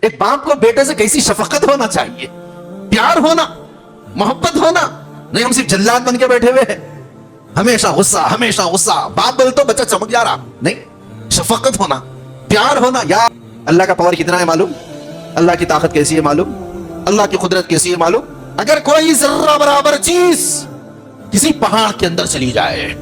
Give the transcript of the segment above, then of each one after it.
ایک باپ کو بیٹے سے کیسی شفقت ہونا چاہیے، پیار ہونا، محبت ہونا. نہیں ہم صرف جلاد بن کے بیٹھے ہوئے ہیں، ہمیشہ غصہ ہمیشہ غصہ، باپ بول تو بچہ چمک جا رہا. نہیں، شفقت ہونا، پیار ہونا. یا اللہ کا پاور کتنا ہے معلوم، اللہ کی طاقت کیسی ہے معلوم، اللہ کی قدرت کیسی ہے معلوم. اگر کوئی ذرہ برابر چیز کسی پہاڑ کے اندر چلی جائے،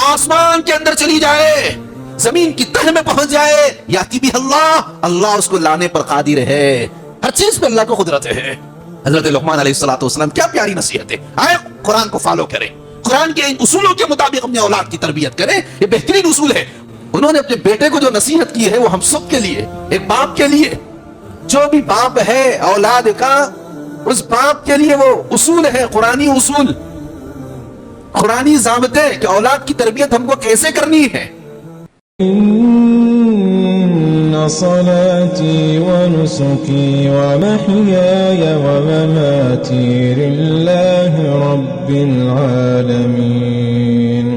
آسمان کے اندر چلی جائے، زمین کی تہ میں پہنچ جائے، یاتی بھی اللہ اس کو لانے پر قادر ہے. ہر چیز پہ اللہ کو قدرت ہے. حضرت لقمان علیہ السلام کیا پیاری نصیحت ہے. آئے قرآن کو فالو کریں، قرآن کے ان اصولوں کے مطابق اپنے اولاد کی تربیت کریں. یہ بہترین اصول ہے. انہوں نے اپنے بیٹے کو جو نصیحت کی ہے وہ ہم سب کے لیے، ایک باپ کے لیے، جو بھی باپ ہے اولاد کا، اس باپ کے لیے وہ اصول ہے، قرآنی اصول، قرآنی ضابطے کہ اولاد کی تربیت ہم کو کیسے کرنی ہے. إن صلاتي ونسكي ومحياي ومماتي لله رب العالمين.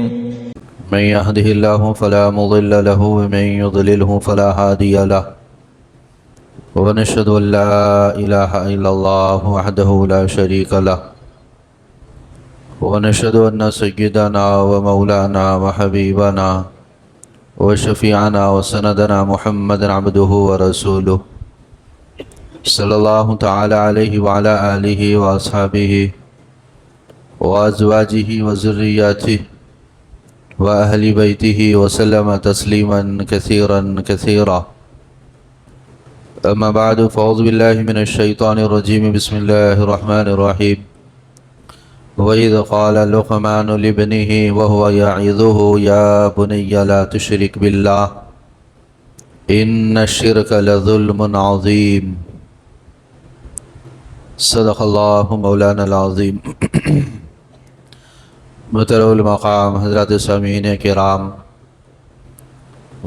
من يهده الله فلا مضل له ومن يضلله فلا هادي له، ونشهد أن لا إله إلا الله وحده لا شريك له، ونشهد أن سيدنا ومولانا وحبيبنا وشفيعنا وسندنا محمد عبده ورسوله صلى الله تعالى عليه وعلى آله وأصحابه وأزواجه وذرياته وأهل بيته وسلم تسليما كثيرا كثيرا. أما بعد، فأعوذ بالله من الشيطان الرجيم. بسم الله الرحمن الرحيم. وَإِذْ قَالَ لُقْمَانُ لِابْنِهِ وَهُوَ يَعِظُهُ يَا بُنَيَّ لَا تُشْرِكْ بِاللَّهِ إِنَّ الشِّرْكَ لَظُلْمٌ عَظِيمٌ. صدق اللہ مولانا العظیم. محترم المقام حضرات سامعین کرام،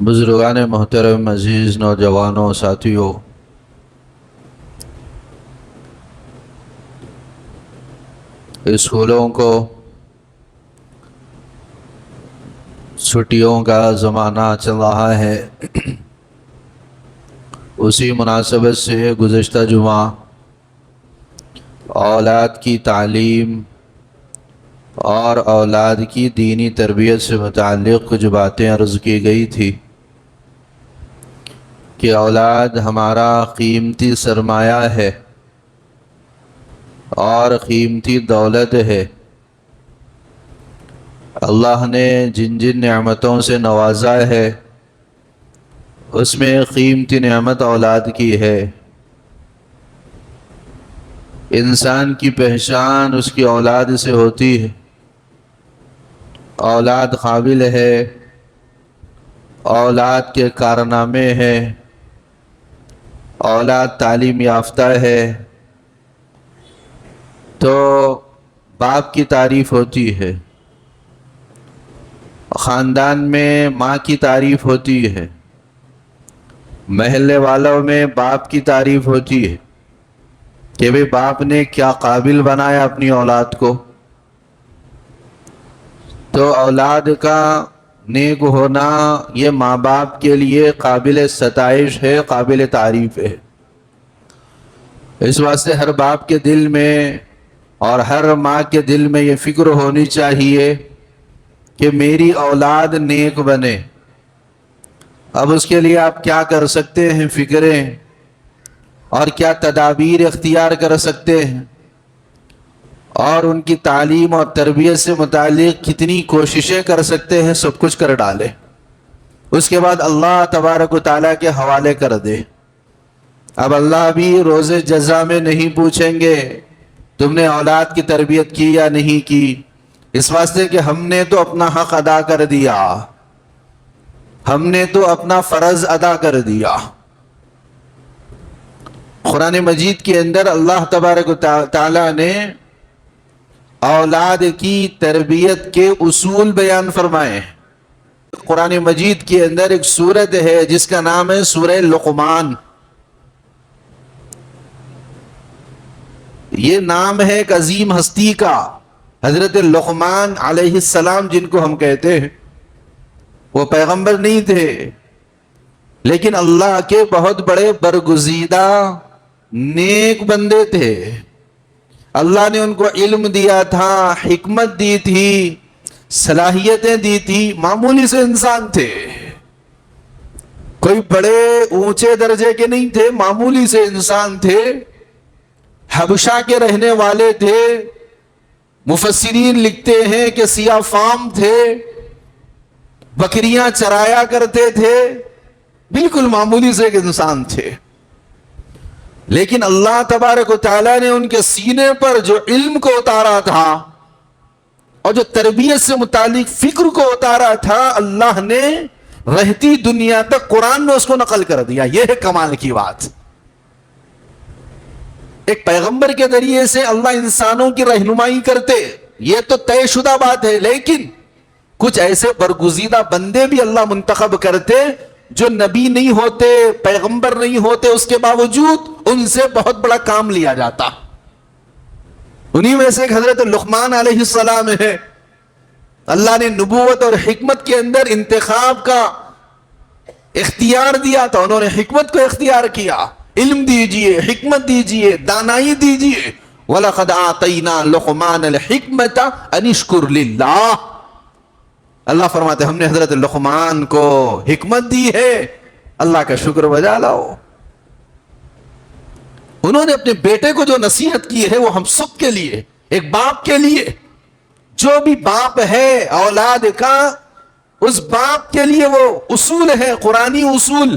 بزرگان محترم، عزیز نوجوانوں، ساتھیوں، اسکولوں کو چھٹیوں کا زمانہ چل رہا ہے. اسی مناسبت سے گزشتہ جمعہ اولاد کی تعلیم اور اولاد کی دینی تربیت سے متعلق کچھ باتیں عرض کی گئی تھی کہ اولاد ہمارا قیمتی سرمایہ ہے اور قیمتی دولت ہے. اللہ نے جن جن نعمتوں سے نوازا ہے اس میں قیمتی نعمت اولاد کی ہے. انسان کی پہچان اس کی اولاد سے ہوتی ہے. اولاد قابل ہے، اولاد کے کارنامے ہیں، اولاد تعلیم یافتہ ہے تو باپ کی تعریف ہوتی ہے، خاندان میں ماں کی تعریف ہوتی ہے، محلے والوں میں باپ کی تعریف ہوتی ہے کہ بھئی باپ نے کیا قابل بنایا اپنی اولاد کو. تو اولاد کا نیک ہونا یہ ماں باپ کے لیے قابل ستائش ہے، قابل تعریف ہے. اس واسطے ہر باپ کے دل میں اور ہر ماں کے دل میں یہ فکر ہونی چاہیے کہ میری اولاد نیک بنے. اب اس کے لیے آپ کیا کر سکتے ہیں، فکریں اور کیا تدابیر اختیار کر سکتے ہیں اور ان کی تعلیم اور تربیت سے متعلق کتنی کوششیں کر سکتے ہیں، سب کچھ کر ڈالیں. اس کے بعد اللہ تبارک و تعالیٰ کے حوالے کر دے. اب اللہ بھی روز جزا میں نہیں پوچھیں گے تم نے اولاد کی تربیت کی یا نہیں کی، اس واسطے کہ ہم نے تو اپنا حق ادا کر دیا، ہم نے تو اپنا فرض ادا کر دیا. قرآن مجید کے اندر اللہ تبارک و تعالیٰ نے اولاد کی تربیت کے اصول بیان فرمائے. قرآن مجید کے اندر ایک سورت ہے جس کا نام ہے سورہ لقمان. یہ نام ہے ایک عظیم ہستی کا، حضرت لقمان علیہ السلام جن کو ہم کہتے ہیں. وہ پیغمبر نہیں تھے، لیکن اللہ کے بہت بڑے برگزیدہ نیک بندے تھے. اللہ نے ان کو علم دیا تھا, حکمت دی تھی, صلاحیتیں دی تھی, معمولی سے انسان تھے, کوئی بڑے اونچے درجے کے نہیں تھے, معمولی سے انسان تھے, حبشہ کے رہنے والے تھے. مفسرین لکھتے ہیں کہ سیاہ فام تھے, بکریاں چرایا کرتے تھے, بالکل معمولی سے ایک انسان تھے. لیکن اللہ تبارک و تعالیٰ نے ان کے سینے پر جو علم کو اتارا تھا اور جو تربیت سے متعلق فکر کو اتارا تھا, اللہ نے رہتی دنیا تک قرآن میں اس کو نقل کر دیا. یہ ہے کمال کی بات. ایک پیغمبر کے ذریعے سے اللہ انسانوں کی رہنمائی کرتے, یہ تو طے شدہ بات ہے, لیکن کچھ ایسے برگزیدہ بندے بھی اللہ منتخب کرتے جو نبی نہیں ہوتے, پیغمبر نہیں ہوتے, اس کے باوجود ان سے بہت بڑا کام لیا جاتا. انہی میں سے ایک حضرت لقمان علیہ السلام ہے. اللہ نے نبوت اور حکمت کے اندر انتخاب کا اختیار دیا تھا, انہوں نے حکمت کو اختیار کیا. علم دیجئے, حکمت دیجئے, دانائی دیجئے. وَلَقَدْ آتَيْنَا لُقْمَانَ الْحِكْمَةَ أَنِ اشْكُرْ لِلَّهِ. اللہ فرماتے ہم نے حضرت لقمان کو حکمت دی ہے, اللہ کا شکر بجا لاؤ. انہوں نے اپنے بیٹے کو جو نصیحت کی ہے وہ ہم سب کے لیے, ایک باپ کے لیے, جو بھی باپ ہے اولاد کا, اس باپ کے لیے وہ اصول ہے, قرآنی اصول,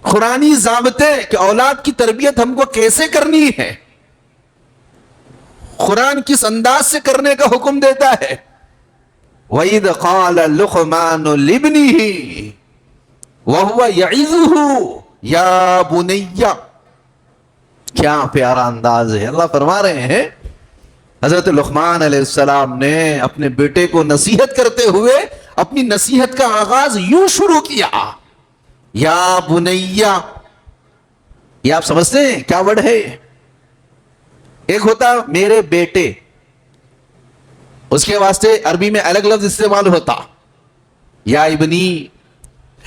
قرآنی ضابطے کہ اولاد کی تربیت ہم کو کیسے کرنی ہے, قرآن کس انداز سے کرنے کا حکم دیتا ہے. وَإِذْ قَالَ لُقْمَانُ لِابْنِهِ وَهُوَ يَعِظُهُ يَا بُنَيَّ. کیا پیارا انداز ہے. اللہ فرما رہے ہیں حضرت لقمان علیہ السلام نے اپنے بیٹے کو نصیحت کرتے ہوئے اپنی نصیحت کا آغاز یوں شروع کیا, یا بنیا. یہ آپ سمجھتے ہیں کیا ورڈ ہے؟ ایک ہوتا میرے بیٹے, اس کے واسطے عربی میں الگ لفظ استعمال ہوتا یا ابنی.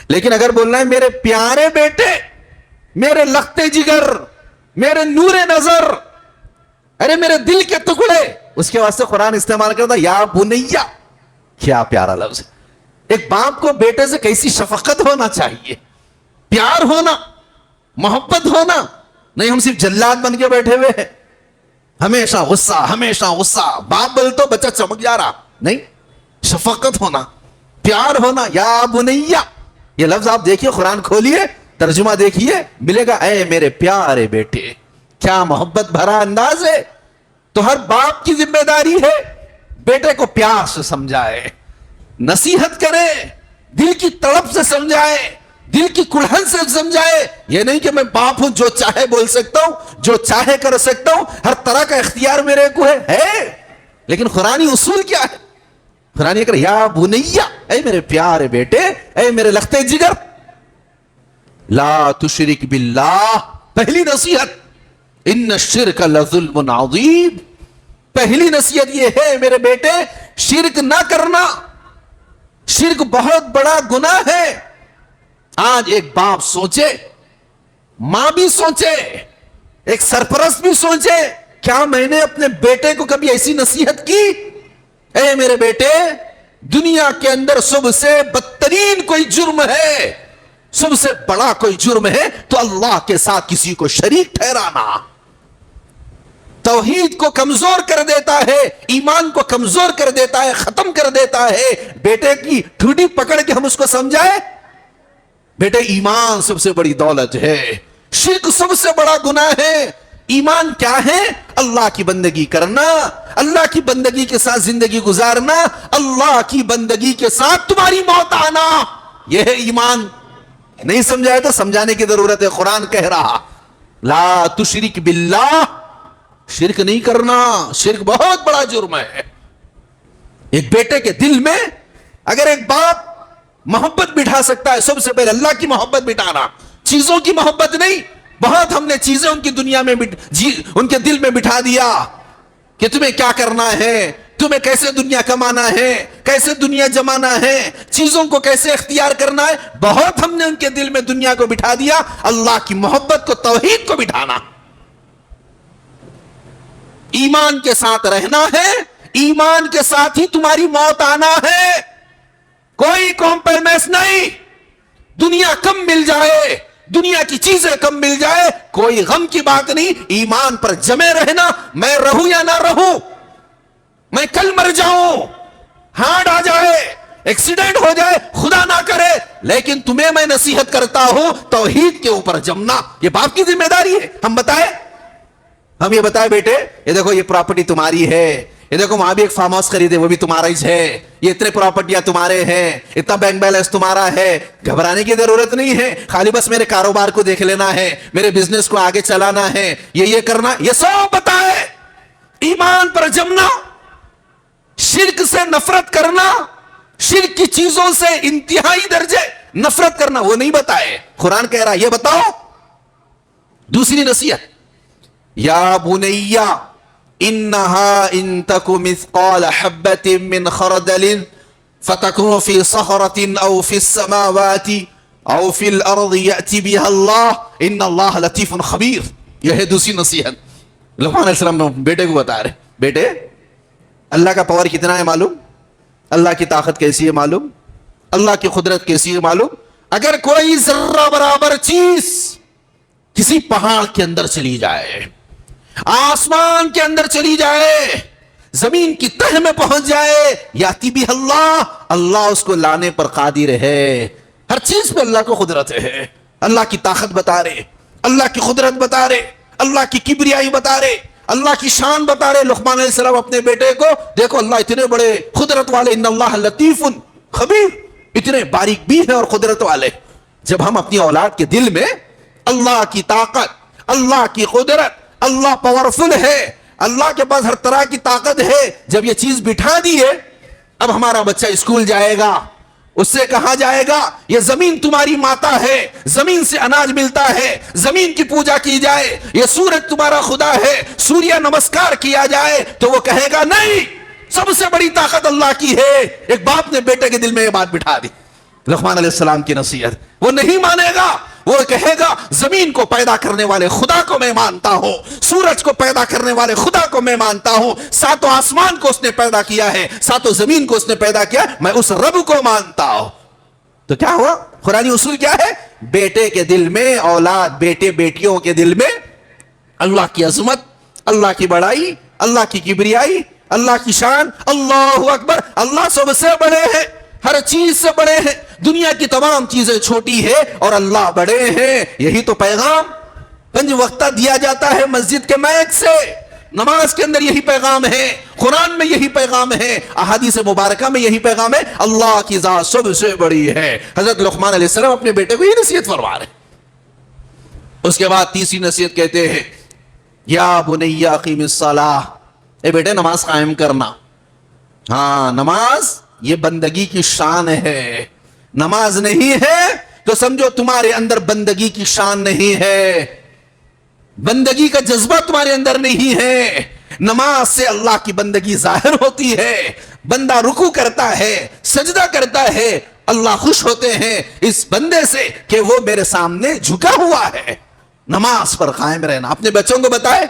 لیکن اگر بولنا ہے میرے پیارے بیٹے, میرے لختے جگر, میرے نور نظر, ارے میرے دل کے ٹکڑے, اس کے واسطے قرآن استعمال کرتا یا بنیا. کیا پیارا لفظ. ایک باپ کو بیٹے سے کیسی شفقت ہونا چاہیے, پیار ہونا, محبت ہونا. نہیں ہم صرف جلاد بن کے بیٹھے ہوئے ہیں, ہمیشہ غصہ, ہمیشہ غصہ, باپ بول تو بچہ چمک جا رہا. نہیں, شفقت ہونا, پیار ہونا. یا بنیا, یہ لفظ آپ دیکھیے, قرآن کھولیے, ترجمہ دیکھیے, ملے گا اے میرے پیارے بیٹے. کیا محبت بھرا انداز ہے. تو ہر باپ کی ذمہ داری ہے بیٹے کو پیار سے سمجھائے, نصیحت کرے, دل کی تڑپ سے سمجھائے, دل کی کڑھن سے سمجھائے. یہ نہیں کہ میں باپ ہوں جو چاہے بول سکتا ہوں, جو چاہے کر سکتا ہوں, ہر طرح کا اختیار میرے کو ہے. لیکن قرآنی اصول کیا ہے؟ قرآن کہ یا بنیا, اے میرے پیارے بیٹے, اے میرے لختے جگر, لا تشرک باللہ. پہلی نصیحت, ان الشرک لظلم عظیم. پہلی نصیحت یہ ہے میرے بیٹے, شرک نہ کرنا. شرک بہت بڑا گناہ ہے. آج ایک باپ سوچے, ماں بھی سوچے, ایک سرپرست بھی سوچے, کیا میں نے اپنے بیٹے کو کبھی ایسی نصیحت کی؟ اے میرے بیٹے, دنیا کے اندر سب سے بدترین کوئی جرم ہے, سب سے بڑا کوئی جرم ہے تو اللہ کے ساتھ کسی کو شریک ٹھہرانا. توحید کو کمزور کر دیتا ہے, ایمان کو کمزور کر دیتا ہے, ختم کر دیتا ہے. بیٹے کی ٹھوٹی پکڑ کے ہم اس کو سمجھائے, بیٹے ایمان سب سے بڑی دولت ہے, شرک سب سے بڑا گناہ ہے. ایمان کیا ہے؟ اللہ کی بندگی کرنا, اللہ کی بندگی کے ساتھ زندگی گزارنا, اللہ کی بندگی کے ساتھ تمہاری موت آنا. یہ ہے ایمان. نہیں سمجھائے تو سمجھانے کی ضرورت ہے. قرآن کہہ رہا لا تشرک باللہ, شرک نہیں کرنا. شرک بہت بڑا جرم ہے. ایک بیٹے کے دل میں اگر ایک باپ محبت بٹھا سکتا ہے, سب سے پہلے اللہ کی محبت بٹھانا, چیزوں کی محبت نہیں. بہت ہم نے چیزیں ان کی دنیا میں ان کے دل میں بٹھا دیا کہ تمہیں کیا کرنا ہے, تمہیں کیسے دنیا کمانا ہے, کیسے دنیا جمانا ہے, چیزوں کو کیسے اختیار کرنا ہے, بہت ہم نے ان کے دل میں دنیا کو بٹھا دیا. اللہ کی محبت کو, توحید کو بٹھانا, ایمان کے ساتھ رہنا ہے, ایمان کے ساتھ ہی تمہاری موت آنا ہے, کوئی کمپرومائز نہیں. دنیا کم مل جائے, دنیا کی چیزیں کم مل جائے, کوئی غم کی بات نہیں. ایمان پر جمے رہنا, میں رہوں یا نہ رہوں, میں کل مر جاؤں, ہارٹ آ جائے, ایکسیڈنٹ ہو جائے, خدا نہ کرے, لیکن تمہیں میں نصیحت کرتا ہوں توحید کے اوپر جمنا. یہ باپ کی ذمہ داری ہے. ہم یہ بتائے بیٹے, یہ دیکھو یہ پراپرٹی تمہاری ہے, یہ دیکھو وہاں بھی ایک فارم ہاؤس خریدے وہ بھی تمہارا ہی ہے, یہ اتنے پراپرٹیاں تمہارے ہیں, اتنا بینک بیلنس تمہارا ہے, گھبرانے کی ضرورت نہیں ہے. خالی بس میرے کاروبار کو دیکھ لینا ہے, میرے بزنس کو آگے چلانا ہے, یہ کرنا, یہ سب بتائے. ایمان پر جمنا, شرک سے نفرت کرنا, شرک کی چیزوں سے انتہائی درجے نفرت کرنا, وہ نہیں بتائے. قرآن کہہ رہا یہ بتاؤ. دوسری نصیحت, یا بنیا انہا ان تک مثقال حبت من خردل فتکن فی صخرۃ او فی السماوات او فی الارض یأتی بها اللہ ان اللہ لطیف خبیر. یہ ہے دوسری نصیحت. لقمان علیہ السلام بیٹے کو بتا رہے, بیٹے اللہ کا پاور کتنا ہے معلوم, اللہ کی طاقت کیسی ہے معلوم, اللہ کی قدرت کیسی ہے معلوم. اگر کوئی ذرہ برابر چیز کسی پہاڑ کے اندر چلی جائے, آسمان کے اندر چلی جائے, زمین کی تہ میں پہنچ جائے, یاتی بھی اللہ, اللہ اس کو لانے پر قادر ہے. ہر چیز پہ اللہ کو قدرت ہے. اللہ کی طاقت بتا رہے, اللہ کی قدرت بتا رہے, اللہ کی کبریائی بتا رہے, اللہ کی شان بتا رہے. لقمان علیہ السلام اپنے بیٹے کو, دیکھو اللہ اتنے بڑے قدرت والے, ان اللہ لطیف خبیر, اتنے باریک بھی ہیں اور قدرت والے. جب ہم اپنی اولاد کے دل میں اللہ کی طاقت, اللہ کی قدرت, اللہ پاورفل ہے, اللہ کے پاس ہر طرح کی طاقت ہے, جب یہ چیز بٹھا دیے, اب ہمارا بچہ اسکول جائے گا, اس سے کہا جائے گا یہ زمین تمہاری ماتا ہے, زمین سے اناج ملتا ہے, زمین کی پوجا کی جائے, یہ سورج تمہارا خدا ہے, سوریہ نمسکار کیا جائے, تو وہ کہے گا نہیں, سب سے بڑی طاقت اللہ کی ہے. ایک باپ نے بیٹے کے دل میں یہ بات بٹھا دی. لقمان علیہ السلام کی نصیحت, وہ نہیں مانے گا, وہ کہے گا زمین کو پیدا کرنے والے خدا کو میں مانتا ہوں, سورج کو پیدا کرنے والے خدا کو میں مانتا ہوں, ساتوں آسمان کو اس نے پیدا کیا ہے, ساتوں زمین کو اس نے پیدا کیا, میں اس رب کو مانتا ہوں. تو کیا ہوا, قرآنی اصول کیا ہے, بیٹے کے دل میں, اولاد بیٹے بیٹیوں کے دل میں اللہ کی عظمت, اللہ کی بڑائی, اللہ کی کبریائی, اللہ کی شان, اللہ اکبر, اللہ سب سے بڑے ہیں, ہر چیز سے بڑے ہیں, دنیا کی تمام چیزیں چھوٹی ہے اور اللہ بڑے ہیں. یہی تو پیغام 5 وقتہ دیا جاتا ہے مسجد کے مائک سے, نماز کے اندر یہی پیغام ہے, قرآن میں یہی پیغام ہے, احادیث مبارکہ میں یہی پیغام ہے, اللہ کی ذات سب سے بڑی ہے. حضرت لقمان علیہ السلام اپنے بیٹے کو یہ نصیحت فرما رہے. اس کے بعد تیسری نصیحت کہتے ہیں, یا بنی اقیم الصلاۃ, اے بیٹے نماز قائم کرنا. ہاں, نماز یہ بندگی کی شان ہے, نماز نہیں ہے تو سمجھو تمہارے اندر بندگی کی شان نہیں ہے, بندگی کا جذبہ تمہارے اندر نہیں ہے. نماز سے اللہ کی بندگی ظاہر ہوتی ہے, بندہ رکوع کرتا ہے, سجدہ کرتا ہے, اللہ خوش ہوتے ہیں اس بندے سے کہ وہ میرے سامنے جھکا ہوا ہے. نماز پر قائم رہنا. اپنے بچوں کو بتائے,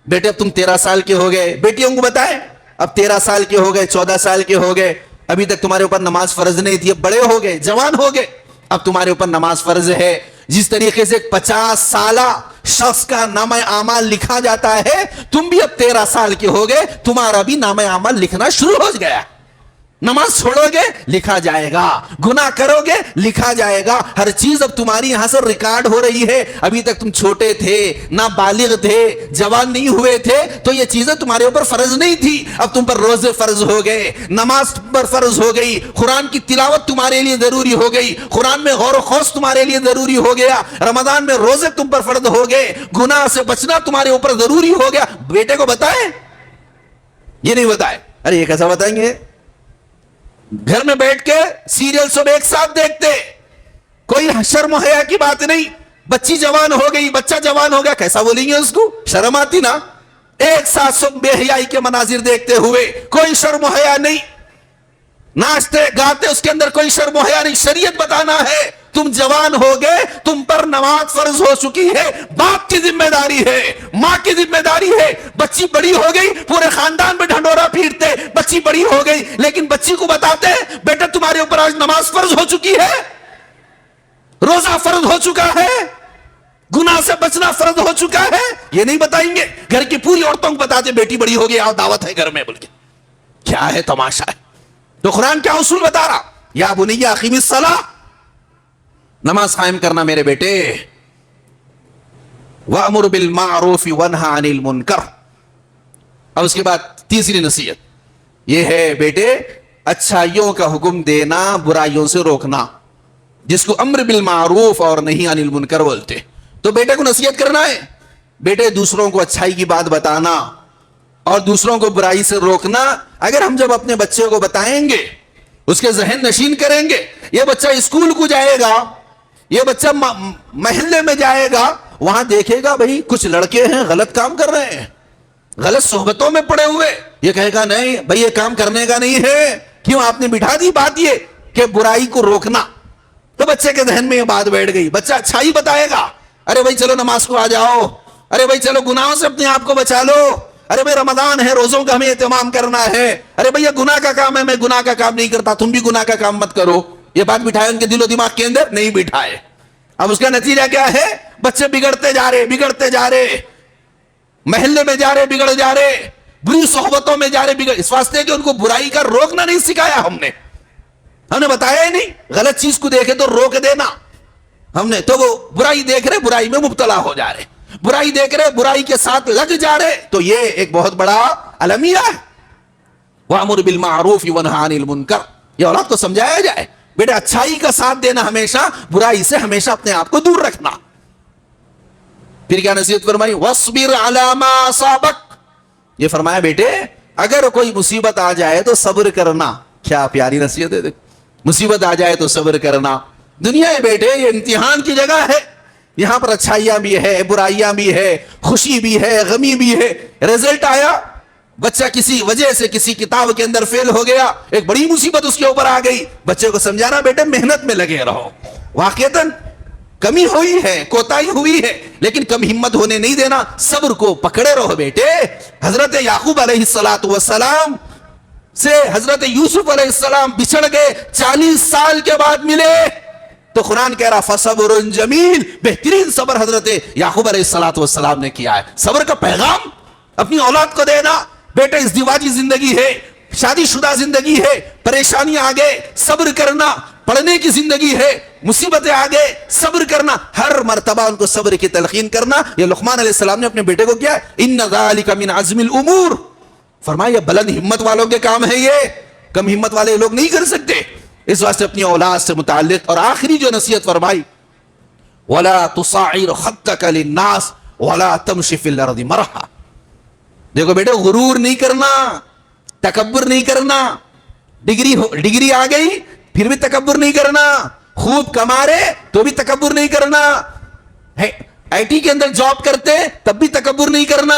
بیٹے اب تم 13 سال کے ہو گئے, بیٹیوں کو بتائے اب 13 سال کے ہو گئے, 14 سال کے ہو گئے, ابھی تک تمہارے اوپر نماز فرض نہیں تھی, اب بڑے ہو گئے, جوان ہو گئے, اب تمہارے اوپر نماز فرض ہے. جس طریقے سے 50 سالہ شخص کا نامہ اعمال لکھا جاتا ہے, تم بھی اب 13 سال کے ہو گئے, تمہارا بھی نامہ اعمال لکھنا شروع ہو گیا. نماز چھوڑو گے لکھا جائے گا, گناہ کرو گے لکھا جائے گا, ہر چیز اب تمہاری یہاں سے ریکارڈ ہو رہی ہے. ابھی تک تم چھوٹے تھے, نابالغ تھے, جوان نہیں ہوئے تھے, تو یہ چیزیں تمہارے اوپر فرض نہیں تھی, اب تم پر روزے فرض ہو گئے, نماز پر فرض ہو گئی, قرآن کی تلاوت تمہارے لیے ضروری ہو گئی, قرآن میں غور و خوض تمہارے لیے ضروری ہو گیا, رمضان میں روزے تم پر فرض ہو گئے, گناہ سے بچنا تمہارے اوپر ضروری ہو گیا. بیٹے کو بتائے, یہ نہیں بتائے. ارے یہ کیسا بتائیں گے, گھر میں بیٹھ کے سیریل سب ایک ساتھ دیکھتے, کوئی شرم و حیا کی بات نہیں. بچی جوان ہو گئی, بچہ جوان ہو گیا, کیسا بولیں گے اس کو, شرم آتی نا. ایک ساتھ سب بے حیائی کے مناظر دیکھتے ہوئے، کوئی شرم و حیا نہیں، ناچتے گاتے اس کے اندر کوئی شرم و حیا نہیں. شریعت بتانا ہے تم جوان ہو گئے، تم پر نماز فرض ہو چکی ہے، باپ کی ذمہ داری ہے، ماں کی ذمہ داری ہے. بچی بڑی ہو گئی، پورے خاندان میں ڈھنڈورا پھیرتے، بچی بڑی ہو گئی، لیکن بچی کو بتاتے بیٹا تمہارے اوپر آج نماز فرض ہو چکی ہے، روزہ فرض ہو چکا ہے، گناہ سے بچنا فرض ہو چکا ہے. یہ نہیں بتائیں گے. گھر کی پوری عورتوں کو بتاتے بیٹی بڑی ہو گئی، آؤ دعوت ہے گھر میں، بول کے. کیا ہے تماشا ہے. تو قرآن کیا اصول بتا رہا؟ یا بنی اقیم الصلاۃ، نماز قائم کرنا میرے بیٹے. وَأْمُرْ بِالْمَعْرُوفِ وَانْهَ عَنِ الْمُنْكَرِ. اور اس کے بعد تیسری نصیحت یہ ہے بیٹے اچھائیوں کا حکم دینا، برائیوں سے روکنا، جس کو امر بالمعروف اور نہیں عن المنکر بولتے. تو بیٹے کو نصیحت کرنا ہے. بیٹے دوسروں کو اچھائی کی بات بتانا اور دوسروں کو برائی سے روکنا. اگر ہم جب اپنے بچے کو بتائیں گے، اس کے ذہن نشین کریں گے، یہ بچہ اسکول کو جائے گا، یہ بچہ محلے میں جائے گا، وہاں دیکھے گا بھئی کچھ لڑکے ہیں غلط کام کر رہے ہیں، غلط صحبتوں میں پڑے ہوئے، یہ کہے گا نہیں بھئی یہ کام کرنے کا نہیں ہے. کیوں؟ آپ نے بٹھا دی بات یہ کہ برائی کو روکنا. تو بچے کے ذہن میں یہ بات بیٹھ گئی. بچہ اچھائی بتائے گا، ارے بھائی چلو نماز کو آ جاؤ، ارے بھائی چلو گناہوں سے اپنے آپ کو بچا لو، ارے بھائی رمضان ہے، روزوں کا ہمیں اہتمام کرنا ہے، ارے بھئی یہ گناہ کا کام ہے، میں گناہ کا کام نہیں کرتا، تم بھی گناہ کا کام مت کرو. یہ بات بٹھائے ان کے دل و دماغ کے اندر؟ نہیں بٹھائے. اب اس کا نتیجہ کیا ہے؟ بچے بگڑتے جا رہے، محلے میں جا رہے، بگڑ جا رہے، بری صحبتوں میں جا رہے، بگڑ. اس واسطے کہ ان کو برائی کا روکنا نہیں سکھایا ہم نے بتایا ہی نہیں. غلط چیز کو دیکھے تو روک دینا ہم نے. تو وہ برائی دیکھ رہے، برائی میں مبتلا ہو جا رہے، برائی دیکھ رہے، برائی کے ساتھ لگ جا رہے. تو یہ ایک بہت بڑا المیہ ہے. وَأْمُرْ بِالْمَعْرُوفِ وَانْهَ عَنِ الْمُنْكَرِ. یہ اولاد کو سمجھایا جائے بیٹا اچھائی کا ساتھ دینا، ہمیشہ برائی سے ہمیشہ اپنے آپ کو دور رکھنا. پھر کیا نصیحت فرمائی؟ وَاصْبِرْ عَلَى مَا أَصَابَكَ. یہ فرمایا بیٹے اگر کوئی مصیبت آ جائے تو صبر کرنا. کیا پیاری نصیحت ہے. مصیبت آ جائے تو صبر کرنا. دنیا ہے بیٹے یہ امتحان کی جگہ ہے، یہاں پر اچھائیاں بھی ہے، برائیاں بھی ہے، خوشی بھی ہے، غمی بھی ہے. رزلٹ آیا، بچہ کسی وجہ سے کسی کتاب کے اندر فیل ہو گیا، ایک بڑی مصیبت اس کے اوپر آ گئی. بچے کو سمجھانا بیٹے محنت میں لگے رہو، واقعتاً کمی ہوئی ہے، کوتاہی ہوئی ہے، لیکن کم ہمت ہونے نہیں دینا، صبر کو پکڑے رہو بیٹے. حضرت یعقوب علیہ السلام سے حضرت یوسف علیہ السلام بچھڑ گئے، 40 سال کے بعد ملے. تو قرآن کہہ رہا فصبر جمیل، بہترین صبر حضرت یعقوب علیہ السلام نے کیا ہے. صبر کا پیغام اپنی اولاد کو دینا. بیٹا ازدواجی زندگی ہے، شادی شدہ زندگی ہے، پریشانیاں آگے، صبر کرنا. پڑھنے کی زندگی ہے، مصیبتیں آگے، صبر کرنا. ہر مرتبہ ان کو صبر کی تلقین کرنا. یہ لقمان علیہ السلام نے اپنے بیٹے کو کیا، ان ذالک من عزم الامور. فرمایا یہ بلند ہمت والوں کے کام ہے، یہ کم ہمت والے لوگ نہیں کر سکتے. اس واسطے اپنی اولاد سے متعلق اور آخری جو نصیحت فرمائی وَلَا تُصَعِّرْ خَدَّكَ لِلنَّاسِ وَلَا تَمْشِ فِي الْأَرْضِ مَرَحًا. دیکھو بیٹے غرور نہیں کرنا، تکبر نہیں کرنا. ڈگری آ گئی پھر بھی تکبر نہیں کرنا، خوب کما رہے تو بھی تکبر نہیں کرنا، آئی ٹی کے اندر جاب کرتے تب بھی تکبر نہیں کرنا،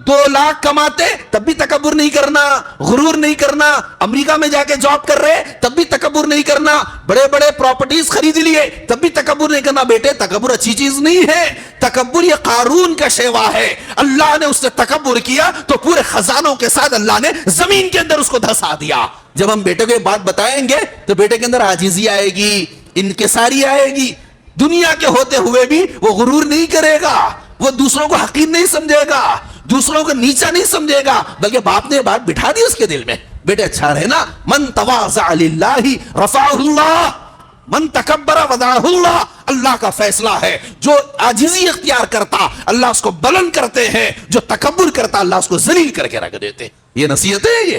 2 لاکھ کماتے تب بھی تکبر نہیں کرنا، غرور نہیں کرنا. امریکہ میں جا کے جاب کر رہے تب بھی تکبر نہیں کرنا، بڑے بڑے پراپرٹیز خرید لیے تب بھی تکبر نہیں کرنا. بیٹے تکبر اچھی چیز نہیں ہے. تکبر یہ قارون کا شیوا ہے. اللہ نے اس سے تکبر کیا تو پورے خزانوں کے ساتھ اللہ نے زمین کے اندر اس کو دھسا دیا. جب ہم بیٹے کو یہ بات بتائیں گے تو بیٹے کے اندر عاجزی آئے گی، انکساری آئے گی. دنیا کے ہوتے ہوئے بھی وہ غرور نہیں کرے گا، وہ دوسروں کو حقیر نہیں سمجھے گا، دوسروں کو نیچا نہیں سمجھے گا، بلکہ باپ نے بات بٹھا دی اس کے دل میں. بیٹے اچھا رہنا. من تواضع للہ رفعہ اللہ، من تکبر وضعہ اللہ. اللہ کا فیصلہ ہے، جو عاجزی اختیار کرتا اللہ اس کو بلند کرتے ہیں، جو تکبر کرتا اللہ اس کو ذلیل کر کے رکھ دیتے. یہ نصیحت ہے. یہ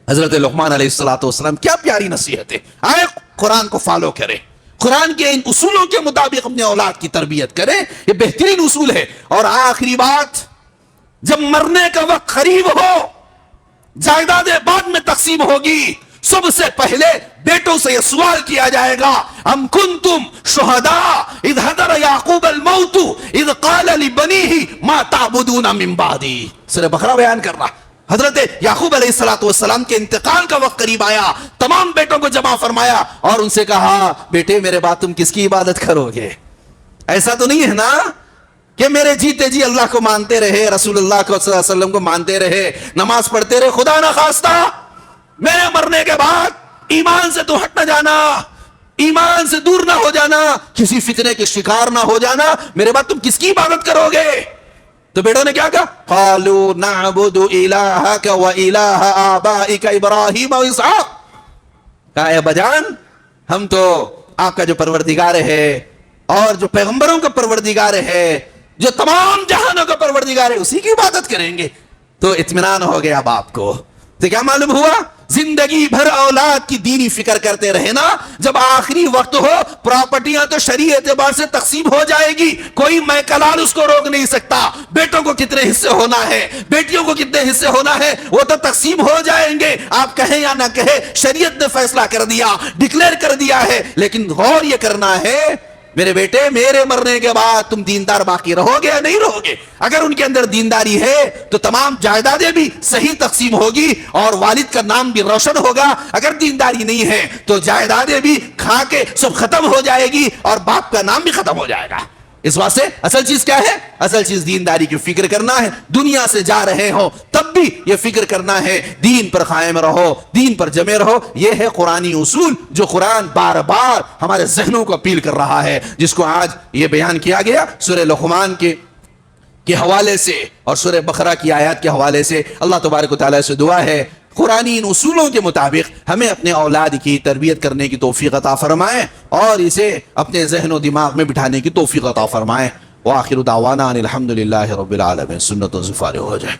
حضرت لقمان علیہ السلام کیا پیاری نصیحت ہے. آئے قرآن کو فالو کرے، قرآن کے ان اصولوں کے مطابق اپنے اولاد کی تربیت کریں. یہ بہترین اصول ہے. اور آخری بات، جب مرنے کا وقت قریب ہو، جائیدادیں بعد میں تقسیم ہوگی، سب سے پہلے بیٹوں سے یہ سوال کیا جائے گا ام کنتم شہداء اذ حضر یعقوب الموت اذ قال لبنیہ ما تعبدون من بعدی. سورہ بقرہ بیان کر رہا. حضرت یعقوب علیہ السلام کے انتقال کا وقت قریب آیا. تمام بیٹوں کو جمع فرمایا اور ان سے کہا بیٹے میرے بعد تم کس کی عبادت کرو گے؟ ایسا تو نہیں ہے نا کہ میرے جیتے جی اللہ کو مانتے رہے, رسول اللہ کو صلی اللہ علیہ وسلم کو مانتے رہے, نماز پڑھتے رہے, خدا نہ خواستہ میرے مرنے کے بعد ایمان سے تو ہٹ نہ جانا, ایمان سے دور نہ ہو جانا, کسی فتنے کے شکار نہ ہو جانا, میرے بعد تم کس کی عبادت کرو گے؟ تو بیٹوں نے کیا کہا؟ قالوا نعبد الہک و الہ آبائک ابراہیم و اسحاق. کہا اے بجان ہم تو آپ کا جو پروردگار ہے اور جو پیغمبروں کا پروردگار ہے, جو تمام جہانوں کا پروردگار ہے, اسی کی عبادت کریں گے. تو اطمینان ہو گیا باپ کو. تو کیا معلوم ہوا؟ زندگی بھر اولاد کی دینی فکر کرتے رہے نا, جب آخری وقت ہو پراپرٹیاں تو شرعی اعتبار سے تقسیم ہو جائے گی, کوئی میں کلال اس کو روک نہیں سکتا. بیٹوں کو کتنے حصے ہونا ہے, بیٹیوں کو کتنے حصے ہونا ہے, وہ تو تقسیم ہو جائیں گے. آپ کہیں یا نہ کہیں, شریعت نے فیصلہ کر دیا, ڈکلیئر کر دیا ہے. لیکن غور یہ کرنا ہے میرے بیٹے میرے مرنے کے بعد تم دیندار باقی رہو گے یا نہیں رہو گے؟ اگر ان کے اندر دینداری ہے تو تمام جائیدادیں بھی صحیح تقسیم ہوگی اور والد کا نام بھی روشن ہوگا. اگر دینداری نہیں ہے تو جائیدادیں بھی کھا کے سب ختم ہو جائے گی اور باپ کا نام بھی ختم ہو جائے گا. اس واسطے اصل چیز کیا ہے؟ اصل چیز دینداری کی فکر کرنا ہے. دنیا سے جا رہے ہو تب بھی یہ فکر کرنا ہے دین پر قائم رہو, دین پر جمے رہو. یہ ہے قرآنی اصول جو قرآن بار بار ہمارے ذہنوں کو اپیل کر رہا ہے, جس کو آج یہ بیان کیا گیا سورہ لقمان کے حوالے سے اور سورہ بقرہ کی آیات کے حوالے سے. اللہ تبارک و تعالیٰ سے دعا ہے قرآنی ان اصولوں کے مطابق ہمیں اپنے اولاد کی تربیت کرنے کی توفیق عطا فرمائے اور اسے اپنے ذہن و دماغ میں بٹھانے کی توفیق عطا فرمائے. وآخر دعوانا ان الحمدللہ رب العالمین. سنت و زفار ہو جائے.